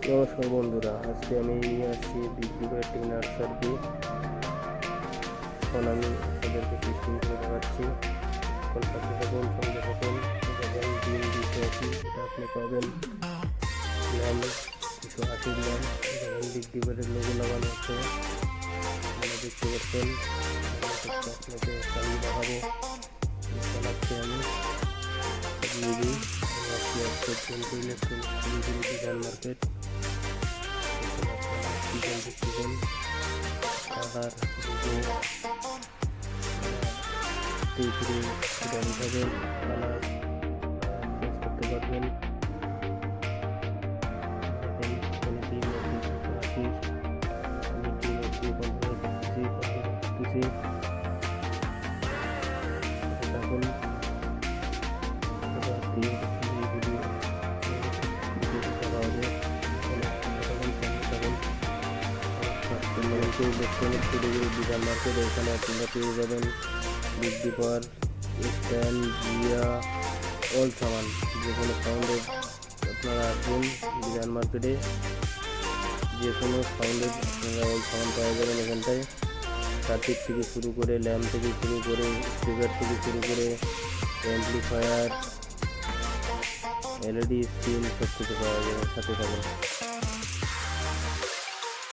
নমস্কার বন্ধুরা, আজকে আমি নিয়ে আসছি বিগ ব্যাটিং নার্সারি। এখন আমি আপনাদেরকে টেস্টিং করে দেখাচ্ছি। এখন সাথে থাকুন, সঙ্গে থাকুন। দেখেন ডিম 280, এটা আপনি পাবেন ল্যাম্প 280 ল্যাম্প। দেখেন বিগ ব্যাটের লোগো লাগানো আছে, আপনারা দেখতে পাচ্ছেন। আপনাকে চালিয়ে দেখাবো, চালাচ্ছি আমি নিবি। আসছি আজকে টেন্টু ইলেকট্রনিক বিশাল মার্কেট। চিকেন চিকেন কালার টিপড়ি গাড়ি থাকবেন, কালার চেঞ্জ করতে পারবেন। দেখুন ইলেকট্রনিক বিশাল মার্কেট। এখানে আপনারা পেয়ে যাবেন বিগ ডিপার, স্ট্যান্ড, জিয়া, অল সামান। যে কোনো সাউন্ডের আপনারা আসবেন বিশাল মার্কেটে, যে কোনো সাউন্ডের আপনারা অল সামান পাওয়া যাবেন এখানটায়। সার্কিট থেকে শুরু করে, ল্যাম্প থেকে শুরু করে, স্পিকার থেকে শুরু করে, অ্যাম্পলিফায়ার, এলইডি স্ক্রিন সব কিছু পাওয়া যাবে। সাথে থাকুন।